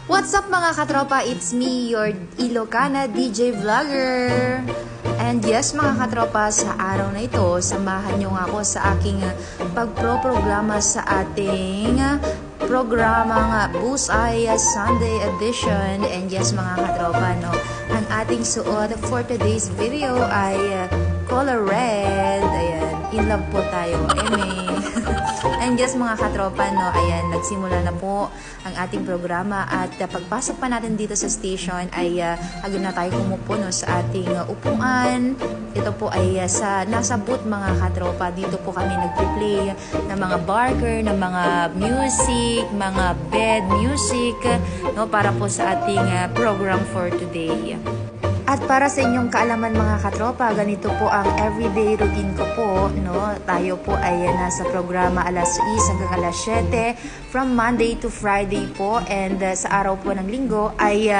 What's up mga katropa? It's me, your Ilocana DJ Vlogger. And yes mga katropa, sa araw na ito, samahan nyo nga ako sa aking pagproprograma sa ating programang Busay Sunday Edition. And yes mga katropa, no, ang ating suot for today's video ay color red. Ayan, in love po tayo. And yes mga katropa, no, ayan, nagsimula na po ang ating programa at pagpasok pa natin dito sa station ay agad na tayo kumupo, no, sa ating upuan. Ito po ay nasa booth mga katropa. Dito po kami nagpe-play ng mga barker, ng mga music, mga bed music, no, para po sa ating program for today. At para sa inyong kaalaman mga katropa, ganito po ang everyday routine ko po, no? Tayo po ay nasa programa alas 6 hanggang alas 7 from Monday to Friday po, and sa araw po ng linggo ay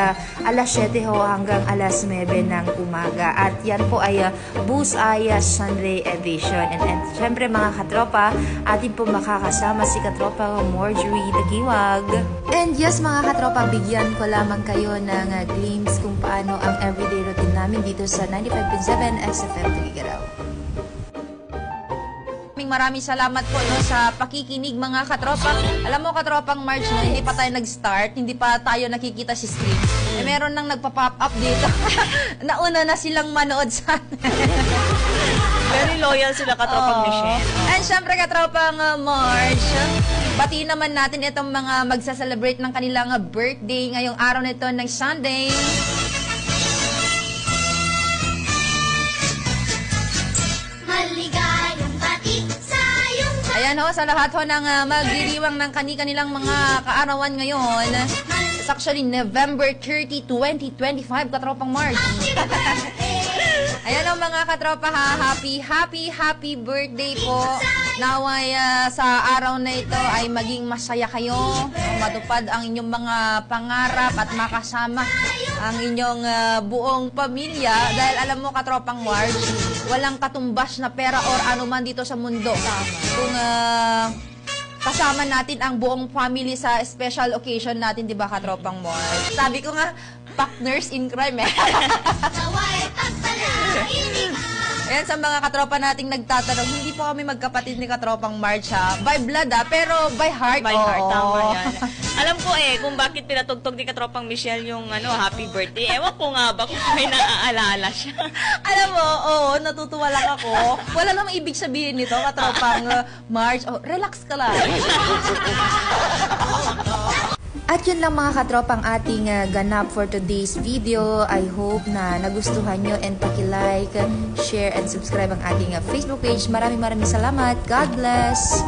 alas 7 ho hanggang alas 9 ng umaga. At yan po ay Busay Sunday Edition. And syempre mga katropa, atin po makakasama si katropa Marjorie Dagiwag. And yes mga katropa, bigyan ko lamang kayo ng glimpse kung paano ang everyday routine namin dito sa 95.7 XFM Tugigaraw. Maraming salamat po, no, sa pakikinig mga katropa. Alam mo katropang March, no, hindi pa tayo nag-start, hindi pa tayo nakikita si screen. Meron nang nagpa-pop up dito. Nauna na silang manood sa Very loyal sila katropang Michelle. And syempre katropang March, batiin naman natin itong mga magsa-celebrate ng kanilang birthday ngayong araw nito ng Sunday. Ayan ho, sa lahat ho ng magdiriwang ng kanilang mga kaarawan ngayon. It's actually November 30, 2025, katropang March. Ayan ho mga katropa ha, happy birthday po. Naway sa araw na ito ay maging masaya kayo, matupad ang inyong mga pangarap at makasama ang inyong buong pamilya. Dahil alam mo katropang March, walang katumbas na pera or anuman dito sa mundo kung kasama natin ang buong family sa special occasion natin, di ba katropang March? Sabi ko nga, partners in crime eh. Ayan, sa mga katropa nating nagtatanong, hindi po kami magkapatid ni katropang March ha. By blood ha, pero by heart. By heart, tama yan. Alam ko kung bakit pinatugtog ni katropang Michelle yung happy birthday. Ewan ko nga ba kung may naaalala siya. Alam mo, natutuwa lang ako. Wala namang ibig sabihin nito, katropang March. Relax ka lang. At yun lang mga katropang ating ganap for today's video. I hope na nagustuhan nyo, and paki-like, share, and subscribe ang ating Facebook page. Maraming salamat. God bless!